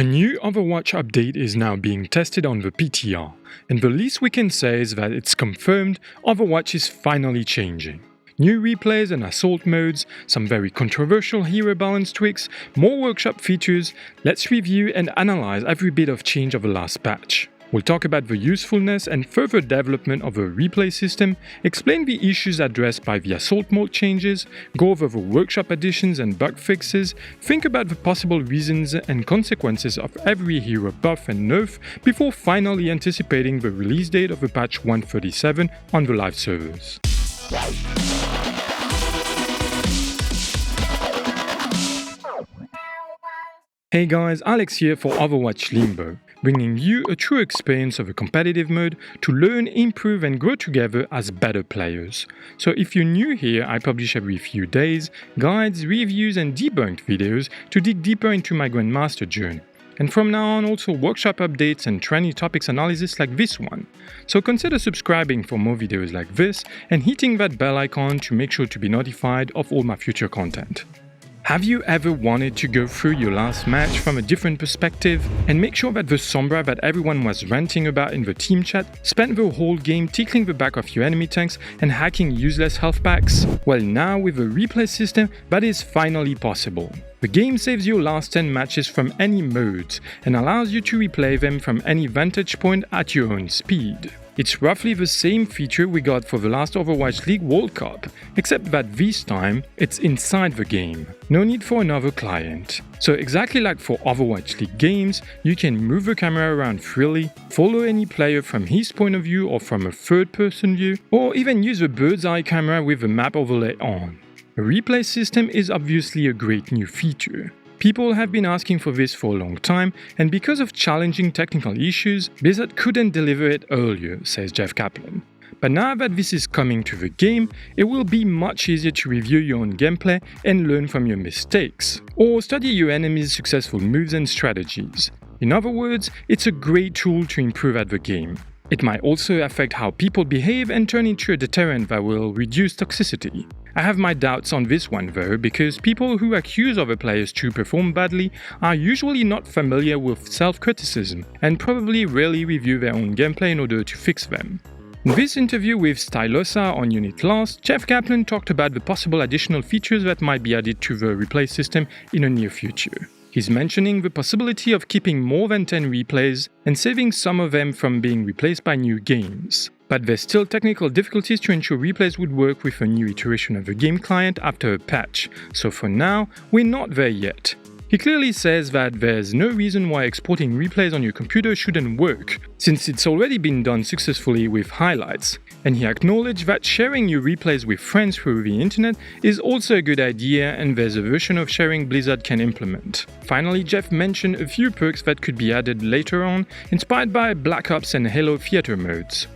A new Overwatch update is now being tested on the PTR, and the least we can say is that it's confirmed Overwatch is finally changing. New replays and assault modes, some very controversial hero balance tweaks, more workshop features. Let's review and analyze every bit of change of the last patch. We'll talk about the usefulness and further development of the replay system, explain the issues addressed by the assault mode changes, go over the workshop additions and bug fixes, think about the possible reasons and consequences of every hero buff and nerf before finally anticipating the release date of the patch 137 on the live servers. Hey guys, Alex here for Overwatch Limbo, bringing you a true experience of a competitive mode to learn, improve and grow together as better players. So if you're new here, I publish every few days guides, reviews and debunked videos to dig deeper into my Grandmaster journey. And from now on also workshop updates and trendy topics analysis like this one. So consider subscribing for more videos like this and hitting that bell icon to make sure to be notified of all my future content. Have you ever wanted to go through your last match from a different perspective and make sure that the Sombra that everyone was ranting about in the team chat spent the whole game tickling the back of your enemy tanks and hacking useless health packs? Well, now with a replay system, that is finally possible. The game saves your last 10 matches from any modes and allows you to replay them from any vantage point at your own speed. It's roughly the same feature we got for the last Overwatch League World Cup, except that this time it's inside the game. No need for another client. So exactly like for Overwatch League games, you can move the camera around freely, follow any player from his point of view or from a third-person view, or even use the bird's eye camera with the map overlay on. A replay system is obviously a great new feature. People have been asking for this for a long time, and because of challenging technical issues, Blizzard couldn't deliver it earlier, says Jeff Kaplan. But now that this is coming to the game, it will be much easier to review your own gameplay and learn from your mistakes, or study your enemy's successful moves and strategies. In other words, it's a great tool to improve at the game. It might also affect how people behave and turn into a deterrent that will reduce toxicity. I have my doubts on this one though, because people who accuse other players to perform badly are usually not familiar with self-criticism and probably rarely review their own gameplay in order to fix them. In this interview with Stylosa on Unit Last, Jeff Kaplan talked about the possible additional features that might be added to the replay system in the near future. He's mentioning the possibility of keeping more than 10 replays and saving some of them from being replaced by new games. But there's still technical difficulties to ensure replays would work with a new iteration of the game client after a patch, so for now, we're not there yet. He clearly says that there's no reason why exporting replays on your computer shouldn't work, since it's already been done successfully with highlights, and he acknowledged that sharing your replays with friends through the internet is also a good idea and there's a version of sharing Blizzard can implement. Finally, Jeff mentioned a few perks that could be added later on, inspired by Black Ops and Halo Theater modes.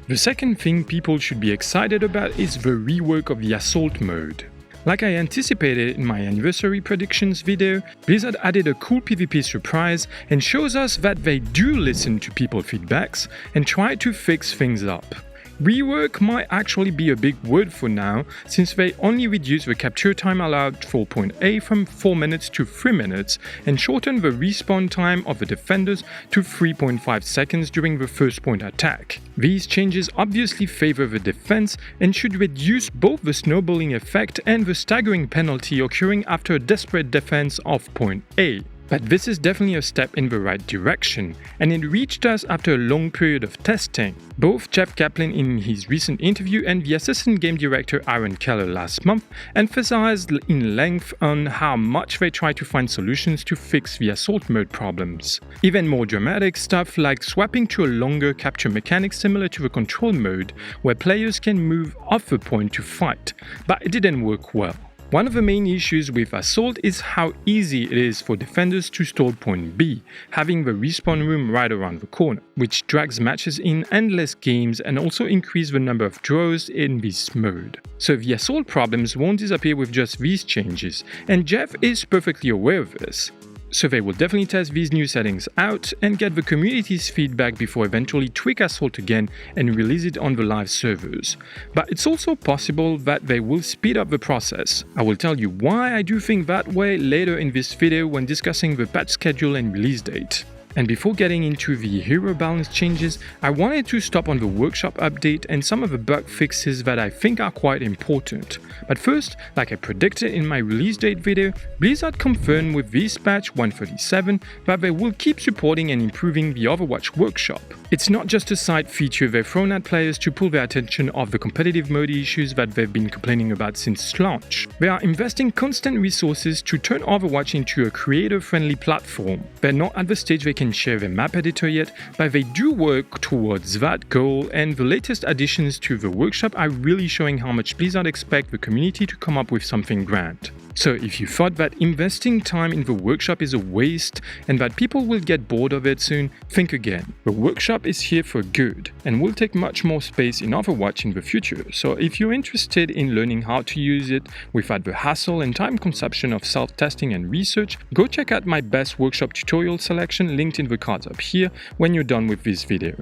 The second thing people should be excited about is the rework of the assault mode. Like I anticipated in my anniversary predictions video, Blizzard added a cool PvP surprise and shows us that they do listen to people's feedbacks and try to fix things up. Rework might actually be a big word for now, since they only reduced the capture time allowed for point A from 4 minutes to 3 minutes and shortened the respawn time of the defenders to 3.5 seconds during the first point attack. These changes obviously favor the defense and should reduce both the snowballing effect and the staggering penalty occurring after a desperate defense of point A. But this is definitely a step in the right direction, and it reached us after a long period of testing. Both Jeff Kaplan in his recent interview and the assistant game director Aaron Keller last month emphasized in length on how much they try to find solutions to fix the assault mode problems. Even more dramatic stuff like swapping to a longer capture mechanic similar to the control mode, where players can move off the point to fight, but it didn't work well. One of the main issues with Assault is how easy it is for defenders to stall point B, having the respawn room right around the corner, which drags matches in endless games and also increases the number of draws in this mode. So the Assault problems won't disappear with just these changes, and Jeff is perfectly aware of this. so they will definitely test these new settings out and get the community's feedback before eventually tweak Assault again and release it on the live servers. But it's also possible that they will speed up the process. I will tell you why I do think that way later in this video when discussing the patch schedule and release date. And before getting into the hero balance changes, I wanted to stop on the workshop update and some of the bug fixes that I think are quite important. But first, like I predicted in my release date video, Blizzard confirmed with this patch 137 that they will keep supporting and improving the Overwatch Workshop. It's not just a side feature they've thrown at players to pull their attention off the competitive mode issues that they've been complaining about since launch. They are investing constant resources to turn Overwatch into a creator-friendly platform. They're not at the stage they can share their map editor yet, but they do work towards that goal, and the latest additions to the workshop are really showing how much Blizzard expects the community to come up with something grand. So if you thought that investing time in the workshop is a waste and that people will get bored of it soon, think again. The workshop is here for good and will take much more space in Overwatch in the future, so if you're interested in learning how to use it without the hassle and time consumption of self-testing and research, go check out my best workshop tutorial selection linked in the cards up here when you're done with this video.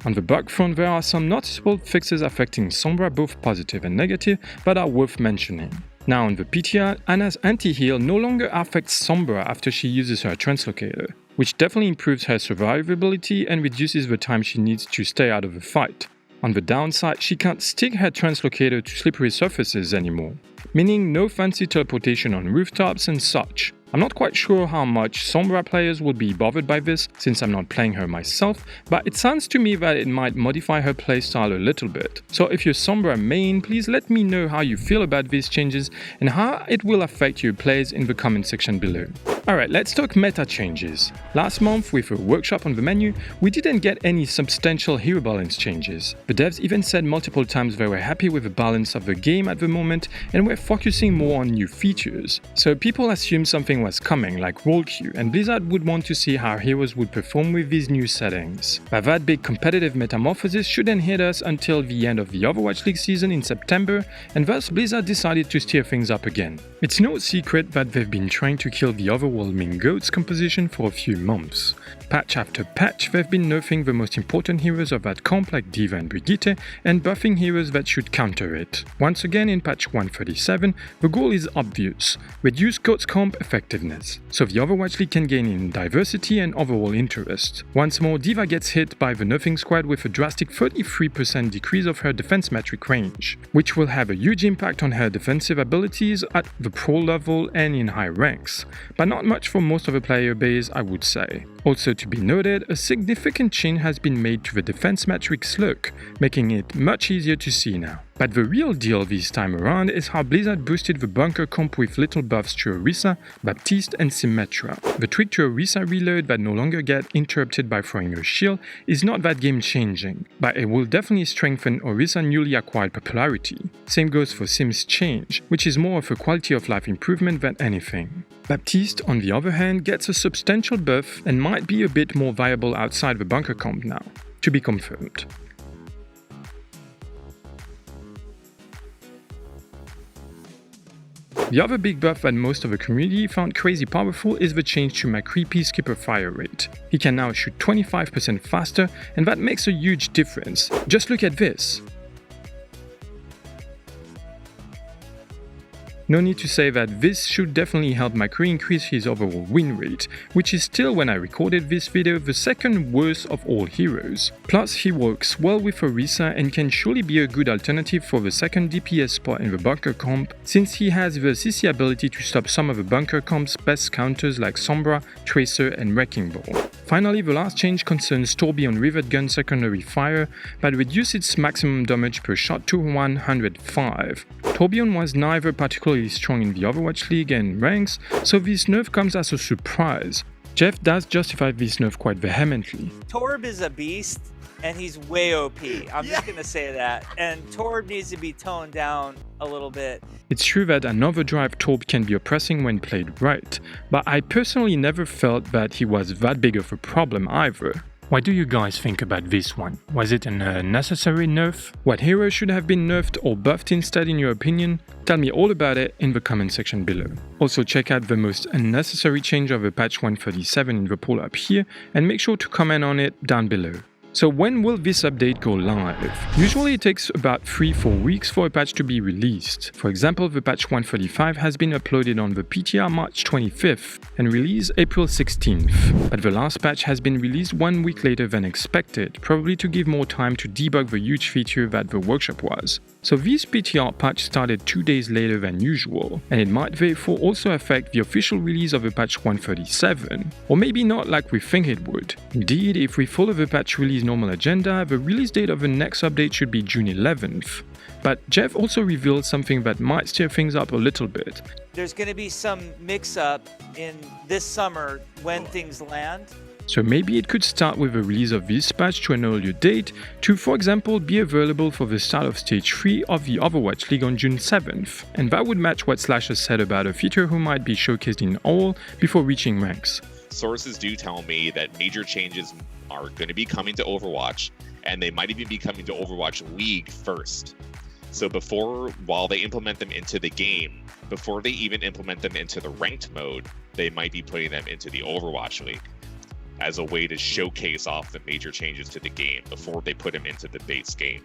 On the bug front, there are some noticeable fixes affecting Sombra, both positive and negative, that are worth mentioning. Now on the PTR, Ana's anti-heal no longer affects Sombra after she uses her translocator, which definitely improves her survivability and reduces the time she needs to stay out of the fight. On the downside, she can't stick her translocator to slippery surfaces anymore, meaning no fancy teleportation on rooftops and such. I'm not quite sure how much Sombra players will be bothered by this, since I'm not playing her myself, but it sounds to me that it might modify her playstyle a little bit. So if you're Sombra main, please let me know how you feel about these changes and how it will affect your plays in the comment section below. Alright, let's talk meta changes. Last month, with a workshop on the menu, we didn't get any substantial hero balance changes. The devs even said multiple times they were happy with the balance of the game at the moment and were focusing more on new features. So people assumed something was coming, like roll queue, and Blizzard would want to see how heroes would perform with these new settings. But that big competitive metamorphosis shouldn't hit us until the end of the Overwatch League season in September, and thus Blizzard decided to steer things up again. It's no secret that they've been trying to kill the overwhelming GOATS composition for a few months. Patch after patch, they've been nerfing the most important heroes of that comp like D.Va and Brigitte, and buffing heroes that should counter it. Once again in patch 137, the goal is obvious: reduce GOATS comp effectiveness, so the Overwatch League can gain in diversity and overall interest. Once more, D.Va gets hit by the nerfing squad with a drastic 33% decrease of her defense metric range, which will have a huge impact on her defensive abilities at the pro level and in high ranks, but not much for most of the player base, I would say. Also to be noted, a significant change has been made to the defense metrics look, making it much easier to see now. But the real deal this time around is how Blizzard boosted the bunker comp with little buffs to Orisa, Baptiste and Symmetra. The tweak to Orisa reload that no longer get interrupted by throwing a shield is not that game changing, but it will definitely strengthen Orisa's newly acquired popularity. Same goes for Sim's change, which is more of a quality of life improvement than anything. Baptiste, on the other hand, gets a substantial buff and might be a bit more viable outside the bunker comp now. To be confirmed. The other big buff that most of the community found crazy powerful is the change to McCree Peacekeeper fire rate. He can now shoot 25% faster, and that makes a huge difference. Just look at this. No need to say that this should definitely help McCree increase his overall win rate, which is still, when I recorded this video, the second worst of all heroes. Plus, he works well with Orisa and can surely be a good alternative for the second DPS spot in the bunker comp, since he has the CC ability to stop some of the bunker comp's best counters like Sombra, Tracer and Wrecking Ball. Finally, the last change concerns Torbjorn Rivet Gun secondary fire, but reduced its maximum damage per shot to 105. Torbjorn was neither particularly strong in the Overwatch League and ranks, so this nerf comes as a surprise. Jeff does justify this nerf quite vehemently. Torb is a beast, and he's way OP. I'm just gonna say that. And Torb needs to be toned down a little bit. It's true that an overdrive Torb can be oppressing when played right, but I personally never felt that he was that big of a problem either. What do you guys think about this one? Was it an unnecessary nerf? What hero should have been nerfed or buffed instead in your opinion? Tell me all about it in the comment section below. Also check out the most unnecessary change of the patch 137 in the poll up here and make sure to comment on it down below. So when will this update go live? Usually it takes about 3-4 weeks for a patch to be released. For example, the patch 135 has been uploaded on the PTR March 25th and released April 16th. But the last patch has been released 1 week later than expected, probably to give more time to debug the huge feature that the workshop was. So this PTR patch started 2 days later than usual, and it might therefore also affect the official release of the patch 137, or maybe not like we think it would. Indeed, if we follow the patch release normal agenda, the release date of the next update should be June 11th. But Jeff also revealed something that might stir things up a little bit. There's going to be some mix-up in this summer when things land. So maybe it could start with the release of this patch to an earlier date to, for example, be available for the start of Stage 3 of the Overwatch League on June 7th. And that would match what Slasher said about a feature who might be showcased in all before reaching ranks. Sources do tell me that major changes are going to be coming to Overwatch, and they might even be coming to Overwatch League first. So while they implement them into the game, before they even implement them into the ranked mode, they might be putting them into the Overwatch League as a way to showcase off the major changes to the game before they put them into the base game.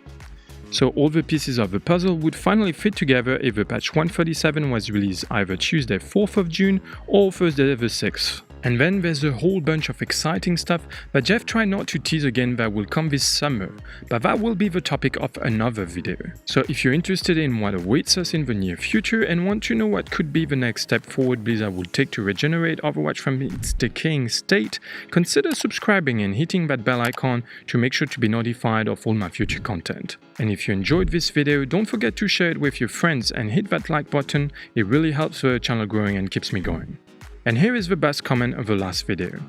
So all the pieces of the puzzle would finally fit together if the patch 137 was released either Tuesday 4th of June or Thursday the 6th. And then there's a whole bunch of exciting stuff that Jeff tried not to tease again that will come this summer, but that will be the topic of another video. So if you're interested in what awaits us in the near future and want to know what could be the next step forward Blizzard will take to regenerate Overwatch from its decaying state, consider subscribing and hitting that bell icon to make sure to be notified of all my future content. And if you enjoyed this video, don't forget to share it with your friends and hit that like button, it really helps the channel growing and keeps me going. And here is the best comment of the last video.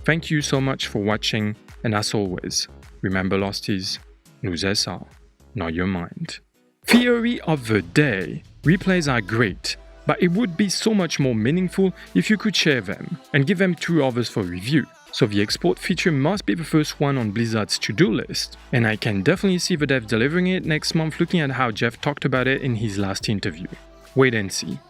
Thank you so much for watching, and as always, remember Losties, nous ça, not your mind. Theory of the day. Replays are great, but it would be so much more meaningful if you could share them and give them to others for review. So the export feature must be the first one on Blizzard's to-do list, and I can definitely see the devs delivering it next month looking at how Jeff talked about it in his last interview. Wait and see.